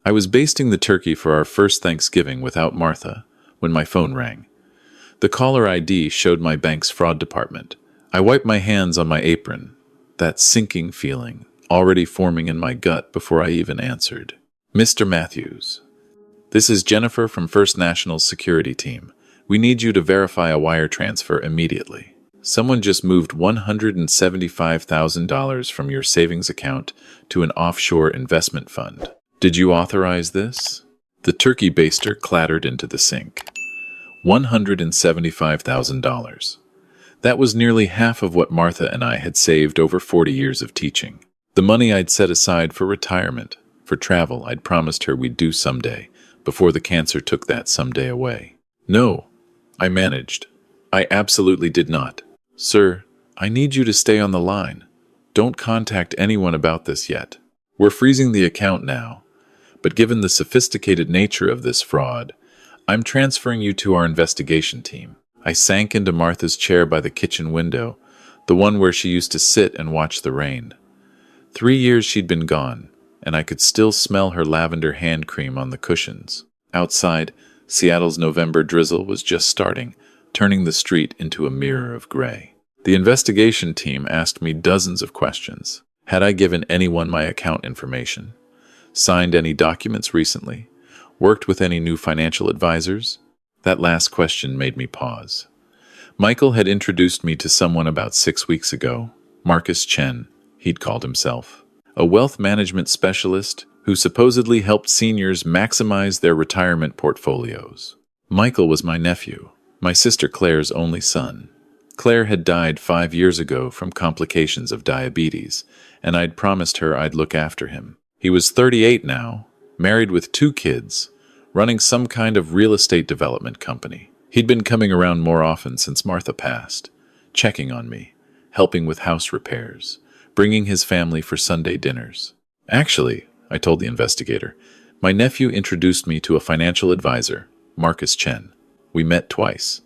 I was basting the turkey for our first Thanksgiving without Martha when my phone rang. The caller ID showed my bank's fraud department. I wiped my hands on my apron, that sinking feeling already forming in my gut before I even answered. Mr. Matthews, this is Jennifer from First National's security team. We need you to verify a wire transfer immediately. Someone just moved $175,000 from your savings account to an offshore investment fund. Did you authorize this? The turkey baster clattered into the sink. $175,000. That was nearly half of what Martha and I had saved over 40 years of teaching. The money I'd set aside for retirement, for travel I'd promised her we'd do someday, before the cancer took that someday away. No, I managed. I absolutely did not. Sir, I need you to stay on the line. Don't contact anyone about this yet. We're freezing the account now, but given the sophisticated nature of this fraud, I'm transferring you to our investigation team. I sank into Martha's chair by the kitchen window, the one where she used to sit and watch the rain. 3 years she'd been gone, and I could still smell her lavender hand cream on the cushions. Outside, Seattle's November drizzle was just starting, turning the street into a mirror of gray. The investigation team asked me dozens of questions. Had I given anyone my account information? Signed any documents recently? Worked with any new financial advisors? That last question made me pause. Michael had introduced me to someone about 6 weeks ago, Marcus Chen, he'd called himself, a wealth management specialist who supposedly helped seniors maximize their retirement portfolios. Michael was my nephew, my sister Claire's only son. Claire had died 5 years ago from complications of diabetes, and I'd promised her I'd look after him. He was 38 now, married with 2 kids, running some kind of real estate development company. He'd been coming around more often since Martha passed, checking on me, helping with house repairs, bringing his family for Sunday dinners. Actually, I told the investigator, my nephew introduced me to a financial advisor, Marcus Chen. We met twice.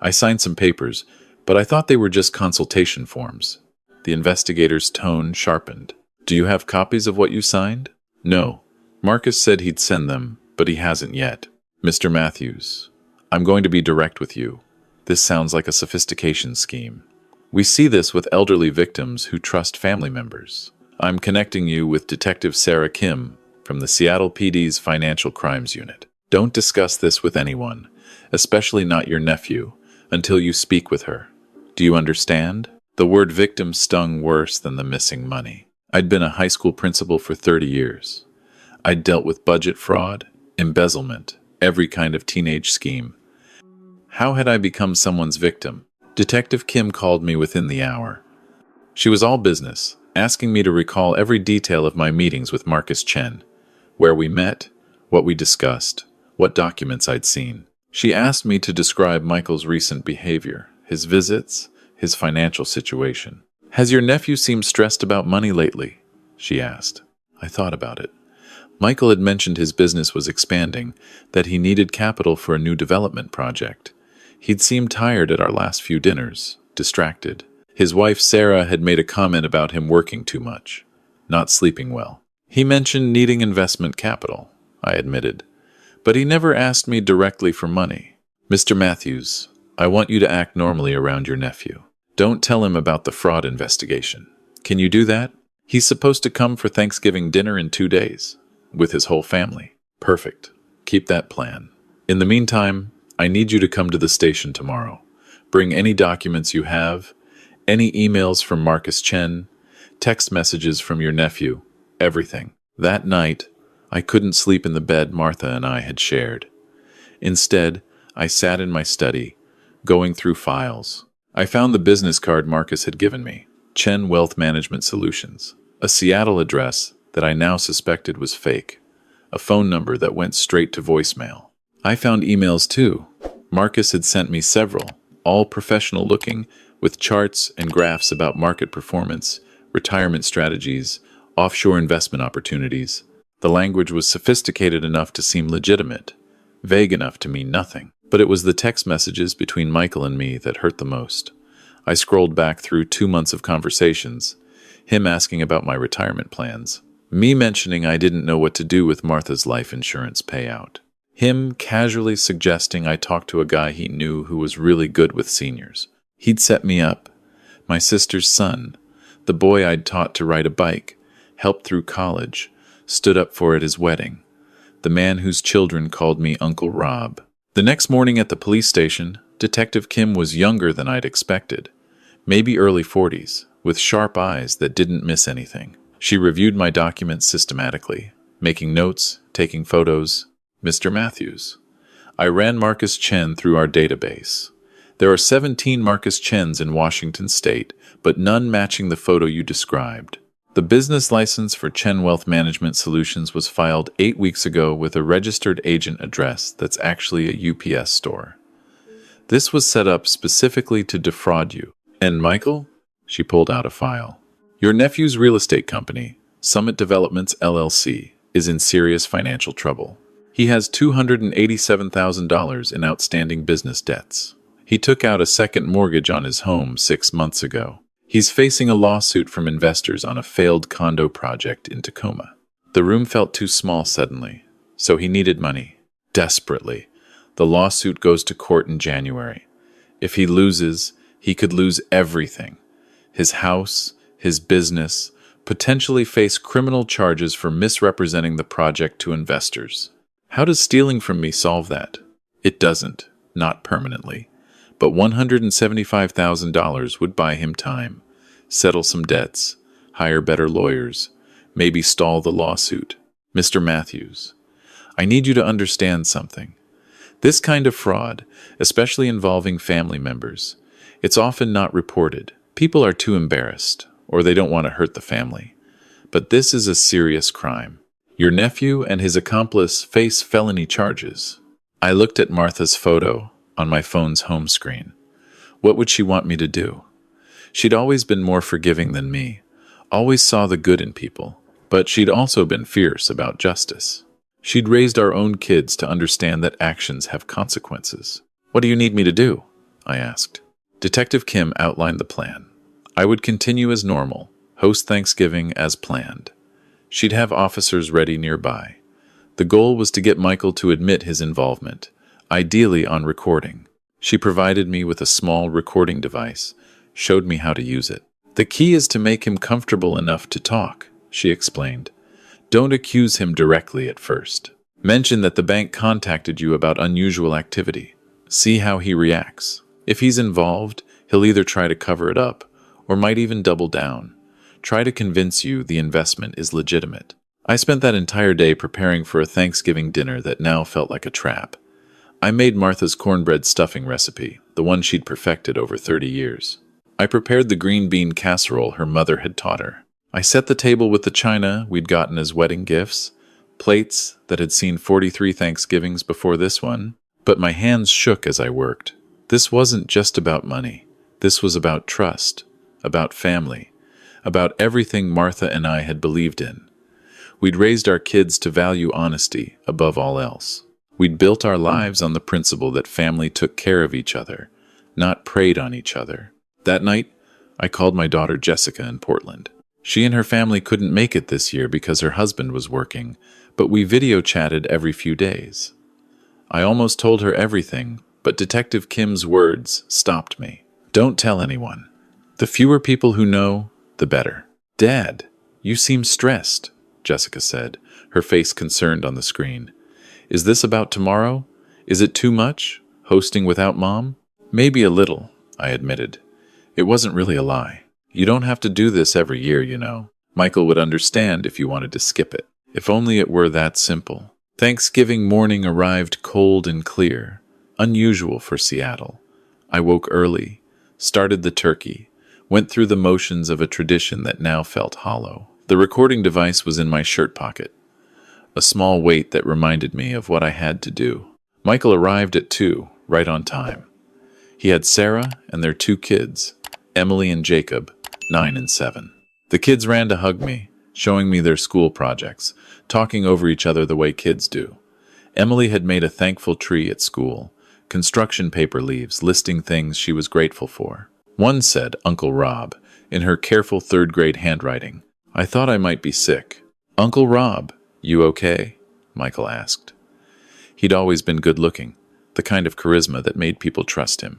I signed some papers, but I thought they were just consultation forms. The investigator's tone sharpened. Do you have copies of what you signed? No. Marcus said he'd send them, but he hasn't yet. Mr. Matthews, I'm going to be direct with you. This sounds like a sophistication scheme. We see this with elderly victims who trust family members. I'm connecting you with Detective Sarah Kim from the Seattle PD's Financial Crimes Unit. Don't discuss this with anyone, especially not your nephew, until you speak with her. Do you understand? The word victim stung worse than the missing money. I'd been a high school principal for 30 years. I'd dealt with budget fraud, embezzlement, every kind of teenage scheme. How had I become someone's victim? Detective Kim called me within the hour. She was all business, asking me to recall every detail of my meetings with Marcus Chen, where we met, what we discussed, what documents I'd seen. She asked me to describe Michael's recent behavior, his visits, his financial situation. Has your nephew seemed stressed about money lately? She asked. I thought about it. Michael had mentioned his business was expanding, that he needed capital for a new development project. He'd seemed tired at our last few dinners, distracted. His wife Sarah had made a comment about him working too much, not sleeping well. He mentioned needing investment capital, I admitted, but he never asked me directly for money. Mr. Matthews, I want you to act normally around your nephew. Don't tell him about the fraud investigation. Can you do that? He's supposed to come for Thanksgiving dinner in 2 days, with his whole family. Perfect. Keep that plan. In the meantime, I need you to come to the station tomorrow. Bring any documents you have, any emails from Marcus Chen, text messages from your nephew, everything. That night, I couldn't sleep in the bed Martha and I had shared. Instead, I sat in my study, going through files. I found the business card Marcus had given me, Chen Wealth Management Solutions, a Seattle address that I now suspected was fake, a phone number that went straight to voicemail. I found emails too. Marcus had sent me several, all professional looking, with charts and graphs about market performance, retirement strategies, offshore investment opportunities. The language was sophisticated enough to seem legitimate, vague enough to mean nothing. But it was the text messages between Michael and me that hurt the most. I scrolled back through 2 months of conversations, him asking about my retirement plans, Me mentioning I didn't know what to do with Martha's life insurance payout. Him casually suggesting I talk to a guy he knew who was really good with seniors. He'd set me up. My sister's son, the boy I'd taught to ride a bike, helped through college, stood up for at his wedding. The man whose children called me Uncle Rob. The next morning at the police station, Detective Kim was younger than I'd expected. Maybe early 40s, with sharp eyes that didn't miss anything. She reviewed my documents systematically, making notes, taking photos. Mr. Matthews. I ran Marcus Chen through our database. There are 17 Marcus Chens in Washington state, but none matching the photo you described. The business license for Chen Wealth Management Solutions was filed 8 weeks ago with a registered agent address that's actually a UPS store. This was set up specifically to defraud you. And Michael? She pulled out a file. Your nephew's real estate company, Summit Developments LLC, is in serious financial trouble. He has $287,000 in outstanding business debts. He took out a second mortgage on his home 6 months ago. He's facing a lawsuit from investors on a failed condo project in Tacoma. The room felt too small suddenly, so he needed money. Desperately. The lawsuit goes to court in January. If he loses, he could lose everything. His house, his business, potentially face criminal charges for misrepresenting the project to investors. How does stealing from me solve that? It doesn't, not permanently. But $175,000 would buy him time, settle some debts, hire better lawyers, maybe stall the lawsuit. Mr. Matthews, I need you to understand something. This kind of fraud, especially involving family members, it's often not reported. People are too embarrassed, or they don't want to hurt the family. But this is a serious crime. Your nephew and his accomplice face felony charges. I looked at Martha's photo on my phone's home screen. What would she want me to do? She'd always been more forgiving than me, always saw the good in people, but she'd also been fierce about justice. She'd raised our own kids to understand that actions have consequences. What do you need me to do? I asked. Detective Kim outlined the plan. I would continue as normal, host Thanksgiving as planned. She'd have officers ready nearby. The goal was to get Michael to admit his involvement, ideally on recording. She provided me with a small recording device, showed me how to use it. The key is to make him comfortable enough to talk, she explained. Don't accuse him directly at first. Mention that the bank contacted you about unusual activity. See how he reacts. If he's involved, he'll either try to cover it up or might even double down. Try to convince you the investment is legitimate. I spent that entire day preparing for a Thanksgiving dinner that now felt like a trap. I made Martha's cornbread stuffing recipe, the one she'd perfected over 30 years. I prepared the green bean casserole her mother had taught her. I set the table with the china we'd gotten as wedding gifts, plates that had seen 43 Thanksgivings before this one, but my hands shook as I worked. This wasn't just about money. This was about trust, about family, about everything Martha and I had believed in. We'd raised our kids to value honesty above all else. We'd built our lives on the principle that family took care of each other, not preyed on each other. That night, I called my daughter Jessica in Portland. She and her family couldn't make it this year because her husband was working, but we video chatted every few days. I almost told her everything, but Detective Kim's words stopped me. Don't tell anyone. The fewer people who know, the better. Dad, you seem stressed, Jessica said, her face concerned on the screen. Is this about tomorrow? Is it too much, hosting without Mom? Maybe a little, I admitted. It wasn't really a lie. You don't have to do this every year, you know. Michael would understand if you wanted to skip it. If only it were that simple. Thanksgiving morning arrived cold and clear, unusual for Seattle. I woke early, started the turkey, went through the motions of a tradition that now felt hollow. The recording device was in my shirt pocket, a small weight that reminded me of what I had to do. Michael arrived at 2, right on time. He had Sarah and their 2 kids, Emily and Jacob, 9 and 7. The kids ran to hug me, showing me their school projects, talking over each other the way kids do. Emily had made a thankful tree at school, construction paper leaves listing things she was grateful for. One said, Uncle Rob, in her careful 3rd grade handwriting. I thought I might be sick. Uncle Rob, you okay? Michael asked. He'd always been good-looking, the kind of charisma that made people trust him.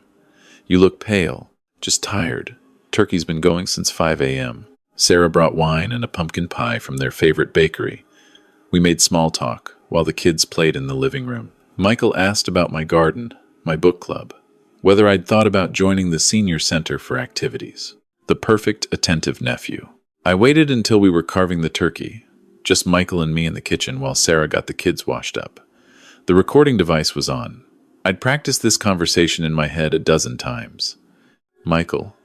You look pale, just tired. Turkey's been going since 5 a.m. Sarah brought wine and a pumpkin pie from their favorite bakery. We made small talk while the kids played in the living room. Michael asked about my garden, my book club, whether I'd thought about joining the senior center for activities. The perfect attentive nephew. I waited until we were carving the turkey, just Michael and me in the kitchen while Sarah got the kids washed up. The recording device was on. I'd practiced this conversation in my head a dozen times. Michael,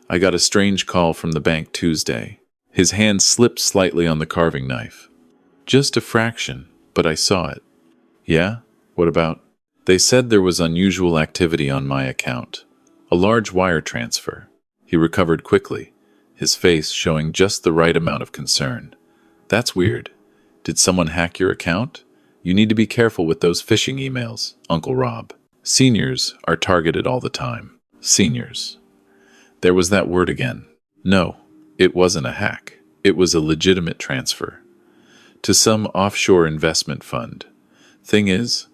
I got a strange call from the bank Tuesday. His hand slipped slightly on the carving knife. Just a fraction, but I saw it. Yeah? What about? They said there was unusual activity on my account. A large wire transfer. He recovered quickly, his face showing just the right amount of concern. That's weird. Did someone hack your account? You need to be careful with those phishing emails, Uncle Rob. Seniors are targeted all the time. Seniors. There was that word again. No, it wasn't a hack. It was a legitimate transfer. To some offshore investment fund. Thing is,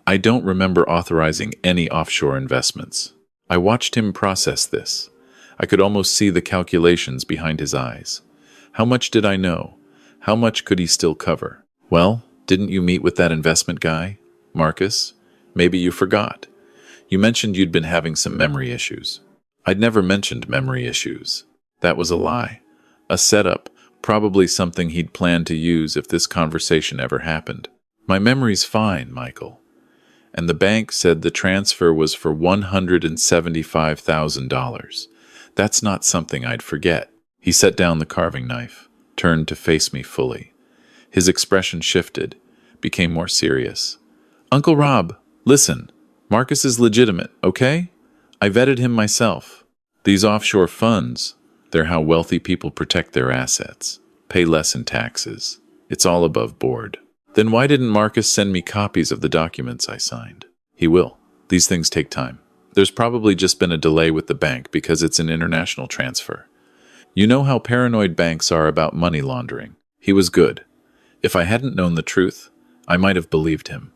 I don't remember authorizing any offshore investments. I watched him process this. I could almost see the calculations behind his eyes. How much did I know? How much could he still cover? Well, didn't you meet with that investment guy, Marcus? Maybe you forgot. You mentioned you'd been having some memory issues. I'd never mentioned memory issues. That was a lie. A setup, probably something he'd planned to use if this conversation ever happened. My memory's fine, Michael. And the bank said the transfer was for $175,000. That's not something I'd forget. He set down the carving knife, turned to face me fully. His expression shifted, became more serious. Uncle Rob, listen. Marcus is legitimate, okay? I vetted him myself. These offshore funds, they're how wealthy people protect their assets, pay less in taxes. It's all above board. Then why didn't Marcus send me copies of the documents I signed? He will. These things take time. There's probably just been a delay with the bank because it's an international transfer. You know how paranoid banks are about money laundering. He was good. If I hadn't known the truth, I might have believed him.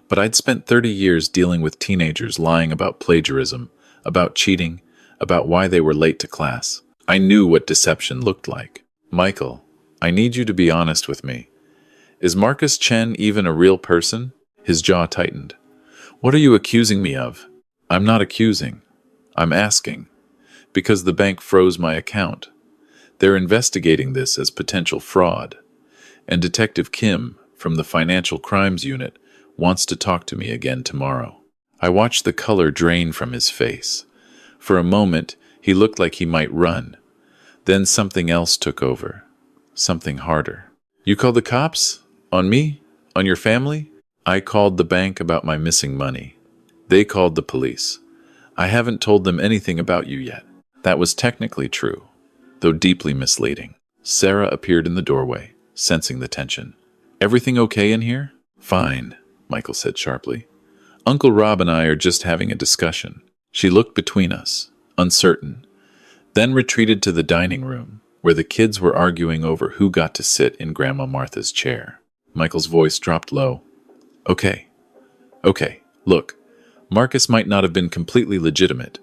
But I'd spent 30 years dealing with teenagers lying about plagiarism, about cheating, about why they were late to class. I knew what deception looked like. Michael, I need you to be honest with me. Is Marcus Chen even a real person? His jaw tightened. What are you accusing me of? I'm not accusing. I'm asking. Because the bank froze my account. They're investigating this as potential fraud. And Detective Kim, from the Financial Crimes Unit, wants to talk to me again tomorrow. I watched the color drain from his face. For a moment, he looked like he might run. Then something else took over. Something harder. You called the cops? On me? On your family? I called the bank about my missing money. They called the police. I haven't told them anything about you yet. That was technically true, though deeply misleading. Sarah appeared in the doorway, sensing the tension. Everything okay in here? Fine, Michael said sharply. Uncle Rob and I are just having a discussion. She looked between us, uncertain, then retreated to the dining room, where the kids were arguing over who got to sit in Grandma Martha's chair. Michael's voice dropped low. Okay, look, Marcus might not have been completely legitimate,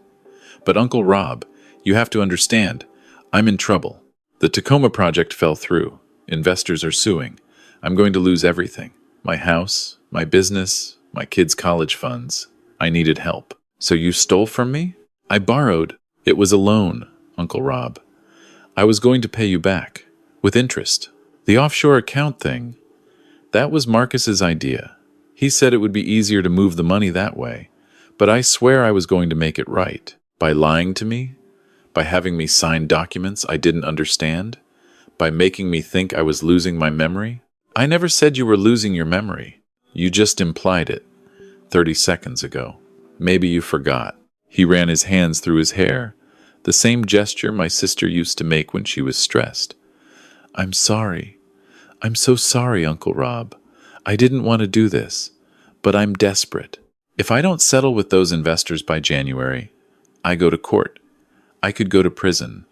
but Uncle Rob, you have to understand, I'm in trouble. The Tacoma project fell through. Investors are suing. I'm going to lose everything. My house, my business, my kids' college funds. I needed help. So you stole from me? I borrowed. It was a loan, Uncle Rob. I was going to pay you back, with interest. The offshore account thing, that was Marcus's idea. He said it would be easier to move the money that way, but I swear I was going to make it right. By lying to me? By having me sign documents I didn't understand? By making me think I was losing my memory? I never said you were losing your memory. You just implied it 30 seconds ago. Maybe you forgot. He ran his hands through his hair, the same gesture my sister used to make when she was stressed. I'm sorry. I'm so sorry, Uncle Rob. I didn't want to do this, but I'm desperate. If I don't settle with those investors by January, I go to court. I could go to prison.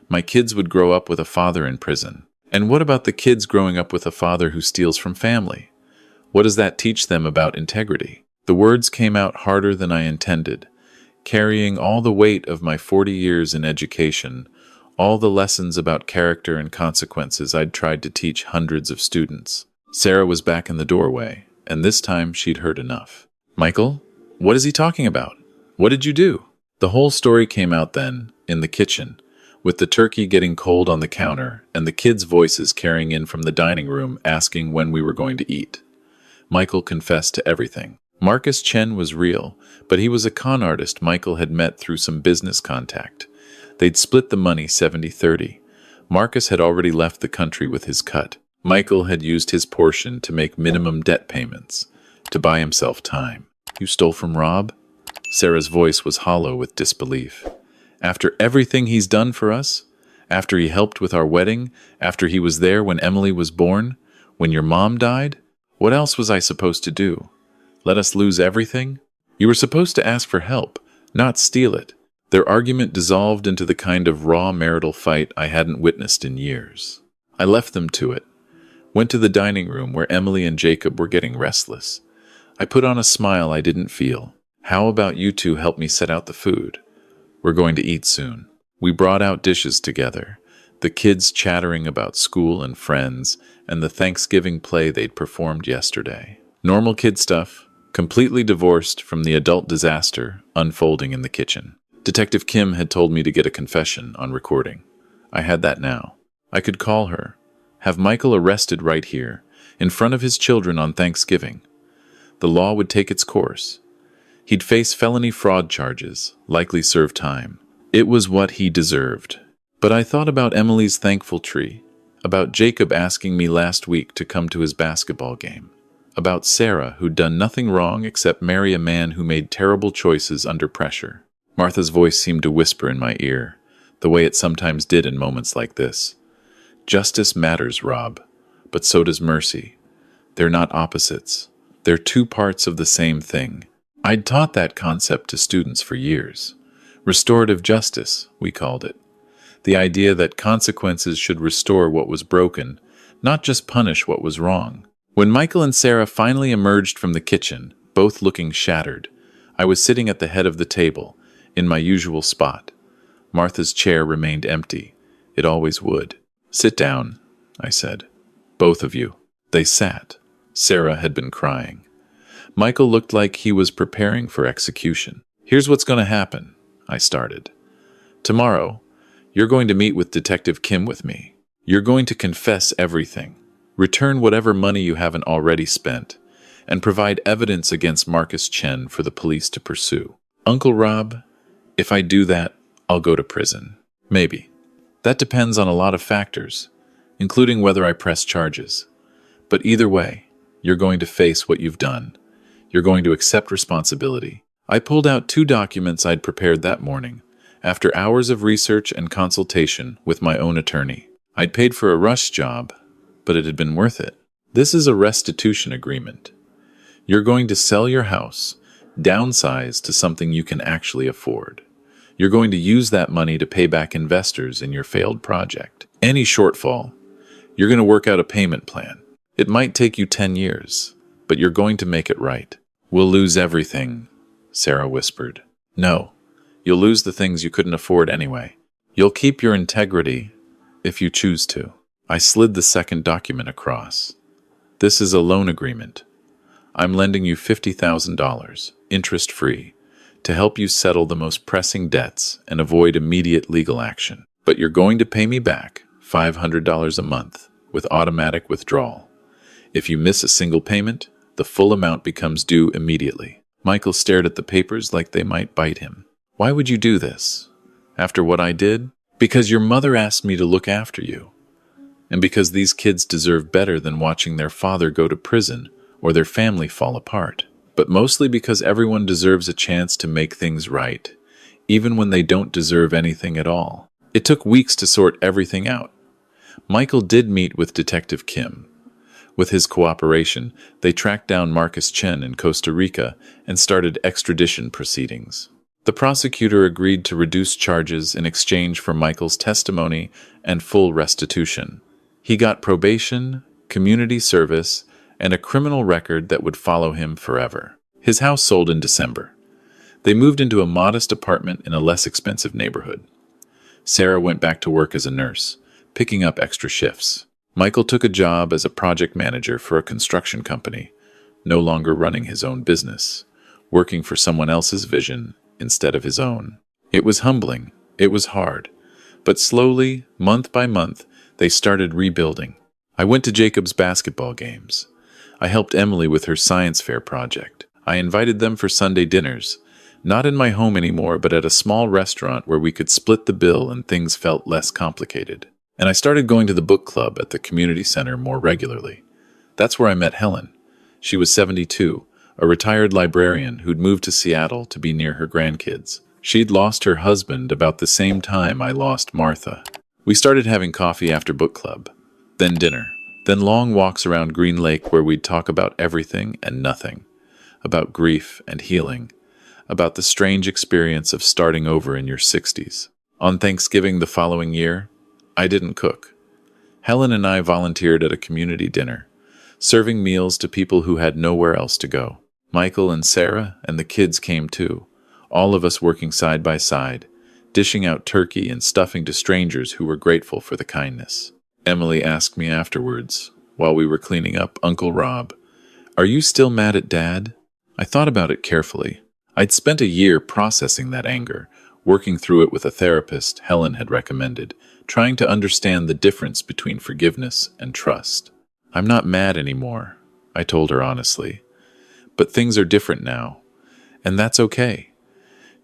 My kids would grow up with a father in prison, And what about the kids growing up with a father who steals from family? What does that teach them about integrity? The words came out harder than I intended, carrying all the weight of my 40 years in education, all the lessons about character and consequences I'd tried to teach hundreds of students. Sarah was back in the doorway, and this time she'd heard enough. Michael, what is he talking about? What did you do? The whole story came out then, in the kitchen, with the turkey getting cold on the counter and the kids' voices carrying in from the dining room asking when we were going to eat. Michael confessed to everything. Marcus Chen was real, but he was a con artist Michael had met through some business contact. They'd split the money 70-30. Marcus had already left the country with his cut. Michael had used his portion to make minimum debt payments, to buy himself time. You stole from Rob? Sarah's voice was hollow with disbelief. After everything he's done for us? After he helped with our wedding? After he was there when Emily was born? When your mom died? What else was I supposed to do? Let us lose everything? You were supposed to ask for help, not steal it. Their argument dissolved into the kind of raw marital fight I hadn't witnessed in years. I left them to it. Went to the dining room where Emily and Jacob were getting restless. I put on a smile I didn't feel. How about you two help me set out the food? We're going to eat soon. We brought out dishes together, the kids chattering about school and friends, and the Thanksgiving play they'd performed yesterday. Normal kid stuff, completely divorced from the adult disaster unfolding in the kitchen. Detective Kim had told me to get a confession on recording. I had that now. I could call her, have Michael arrested right here, in front of his children on Thanksgiving. The law would take its course. He'd face felony fraud charges, likely serve time. It was what he deserved. But I thought about Emily's thankful tree, about Jacob asking me last week to come to his basketball game, about Sarah, who'd done nothing wrong except marry a man who made terrible choices under pressure. Martha's voice seemed to whisper in my ear, the way it sometimes did in moments like this. Justice matters, Rob, but so does mercy. They're not opposites. They're two parts of the same thing. I'd taught that concept to students for years. Restorative justice, we called it. The idea that consequences should restore what was broken, not just punish what was wrong. When Michael and Sarah finally emerged from the kitchen, both looking shattered, I was sitting at the head of the table, in my usual spot. Martha's chair remained empty. It always would. Sit down, I said. Both of you. They sat. Sarah had been crying. Michael looked like he was preparing for execution. Here's what's going to happen, I started. Tomorrow, you're going to meet with Detective Kim with me. You're going to confess everything, return whatever money you haven't already spent, and provide evidence against Marcus Chen for the police to pursue. Uncle Rob, if I do that, I'll go to prison. Maybe. That depends on a lot of factors, including whether I press charges. But either way, you're going to face what you've done. You're going to accept responsibility. I pulled out 2 documents I'd prepared that morning, after hours of research and consultation with my own attorney. I'd paid for a rush job, but it had been worth it. This is a restitution agreement. You're going to sell your house, downsize to something you can actually afford. You're going to use that money to pay back investors in your failed project. Any shortfall, you're going to work out a payment plan. It might take you 10 years, but you're going to make it right. We'll lose everything, Sarah whispered. No, you'll lose the things you couldn't afford anyway. You'll keep your integrity if you choose to. I slid the second document across. This is a loan agreement. I'm lending you $50,000, interest-free, to help you settle the most pressing debts and avoid immediate legal action. But you're going to pay me back $500 a month with automatic withdrawal. If you miss a single payment, the full amount becomes due immediately. Michael stared at the papers like they might bite him. Why would you do this? After what I did? Because your mother asked me to look after you. And because these kids deserve better than watching their father go to prison or their family fall apart. But mostly because everyone deserves a chance to make things right, even when they don't deserve anything at all. It took weeks to sort everything out. Michael did meet with Detective Kim. With his cooperation, they tracked down Marcus Chen in Costa Rica and started extradition proceedings. The prosecutor agreed to reduce charges in exchange for Michael's testimony and full restitution. He got probation, community service, and a criminal record that would follow him forever. His house sold in December. They moved into a modest apartment in a less expensive neighborhood. Sarah went back to work as a nurse, picking up extra shifts. Michael took a job as a project manager for a construction company, no longer running his own business, working for someone else's vision instead of his own. It was humbling. It was hard. But slowly, month by month, they started rebuilding. I went to Jacob's basketball games. I helped Emily with her science fair project. I invited them for Sunday dinners, not in my home anymore, but at a small restaurant where we could split the bill and things felt less complicated. And I started going to the book club at the community center more regularly. That's where I met Helen. She was 72, a retired librarian who'd moved to Seattle to be near her grandkids. She'd lost her husband about the same time I lost Martha. We started having coffee after book club, then dinner, then long walks around Green Lake where we'd talk about everything and nothing, about grief and healing, about the strange experience of starting over in your 60s. On Thanksgiving the following year, I didn't cook. Helen and I volunteered at a community dinner, serving meals to people who had nowhere else to go. Michael and Sarah and the kids came too, all of us working side by side, dishing out turkey and stuffing to strangers who were grateful for the kindness. Emily asked me afterwards, while we were cleaning up Uncle Rob, "Are you still mad at Dad?" I thought about it carefully. I'd spent a year processing that anger, working through it with a therapist Helen had recommended, trying to understand the difference between forgiveness and trust. "I'm not mad anymore," I told her honestly. "But things are different now, and that's okay.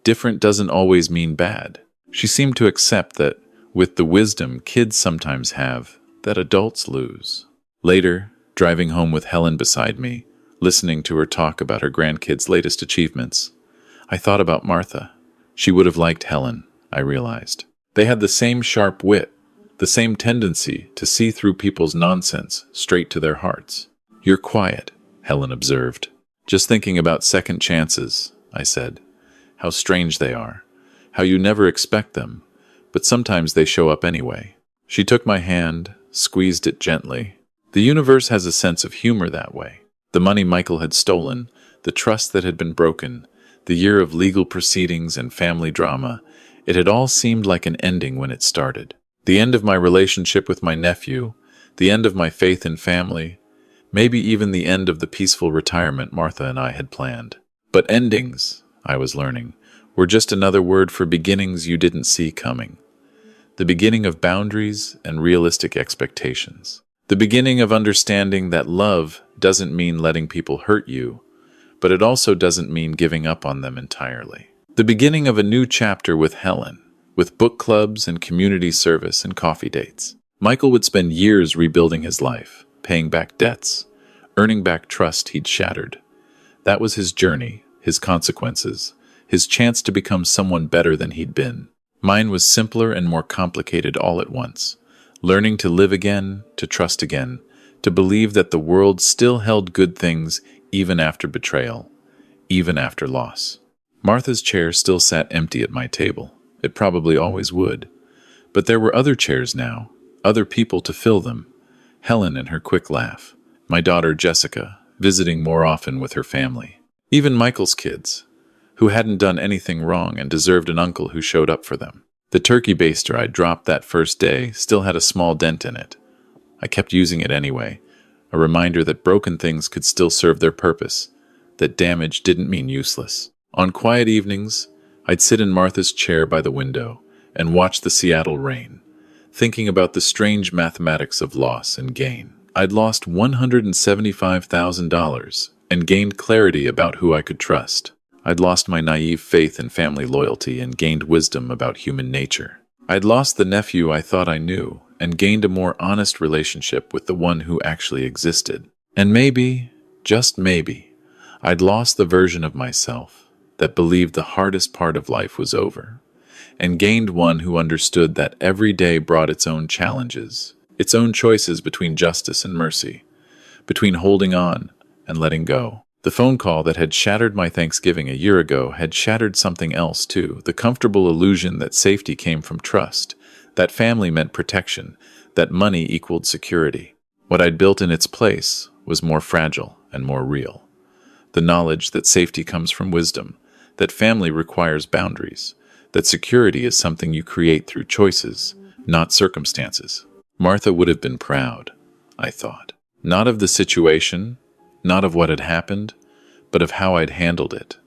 Different doesn't always mean bad." She seemed to accept that, with the wisdom kids sometimes have, that adults lose. Later, driving home with Helen beside me, listening to her talk about her grandkids' latest achievements, I thought about Martha. She would have liked Helen, I realized. They had the same sharp wit, the same tendency to see through people's nonsense straight to their hearts. "You're quiet," Helen observed. "Just thinking about second chances," I said. "How strange they are. How you never expect them, but sometimes they show up anyway." She took my hand, squeezed it gently. The universe has a sense of humor that way. The money Michael had stolen, the trust that had been broken, the year of legal proceedings and family drama, it had all seemed like an ending when it started. The end of my relationship with my nephew, the end of my faith in family, maybe even the end of the peaceful retirement Martha and I had planned. But endings, I was learning, were just another word for beginnings you didn't see coming. The beginning of boundaries and realistic expectations. The beginning of understanding that love doesn't mean letting people hurt you, but it also doesn't mean giving up on them entirely. The beginning of a new chapter with Helen, with book clubs and community service and coffee dates. Michael would spend years rebuilding his life, paying back debts, earning back trust he'd shattered. That was his journey, his consequences, his chance to become someone better than he'd been. Mine was simpler and more complicated all at once. Learning to live again, to trust again, to believe that the world still held good things even after betrayal, even after loss. Martha's chair still sat empty at my table. It probably always would. But there were other chairs now, other people to fill them. Helen and her quick laugh. My daughter Jessica, visiting more often with her family. Even Michael's kids, who hadn't done anything wrong and deserved an uncle who showed up for them. The turkey baster I dropped that first day still had a small dent in it. I kept using it anyway, a reminder that broken things could still serve their purpose, that damage didn't mean useless. On quiet evenings, I'd sit in Martha's chair by the window and watch the Seattle rain, thinking about the strange mathematics of loss and gain. I'd lost $175,000 and gained clarity about who I could trust. I'd lost my naive faith in family loyalty and gained wisdom about human nature. I'd lost the nephew I thought I knew and gained a more honest relationship with the one who actually existed. And maybe, just maybe, I'd lost the version of myself that believed the hardest part of life was over, and gained one who understood that every day brought its own challenges, its own choices between justice and mercy, between holding on and letting go. The phone call that had shattered my Thanksgiving a year ago had shattered something else too, the comfortable illusion that safety came from trust, That family meant protection, that money equaled security. What I'd built in its place was more fragile and more real. The knowledge that safety comes from wisdom, that family requires boundaries, that security is something you create through choices, not circumstances. Martha would have been proud, I thought. Not of the situation, not of what had happened, but of how I'd handled it,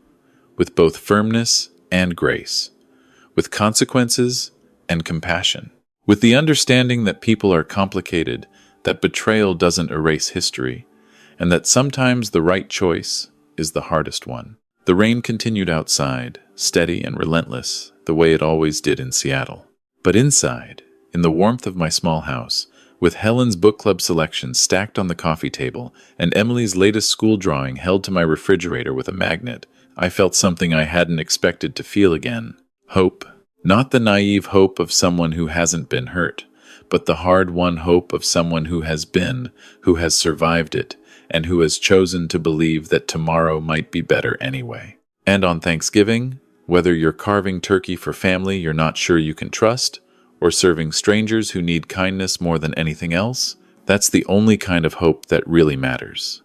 with both firmness and grace, with consequences and compassion, with the understanding that people are complicated, that betrayal doesn't erase history, and that sometimes the right choice is the hardest one. The rain continued outside, steady and relentless, the way it always did in Seattle. But inside, in the warmth of my small house, with Helen's book club selections stacked on the coffee table and Emily's latest school drawing held to my refrigerator with a magnet, I felt something I hadn't expected to feel again. Hope. Not the naive hope of someone who hasn't been hurt, but the hard-won hope of someone who has been, who has survived it, and who has chosen to believe that tomorrow might be better anyway. And on Thanksgiving, whether you're carving turkey for family you're not sure you can trust, or serving strangers who need kindness more than anything else, that's the only kind of hope that really matters.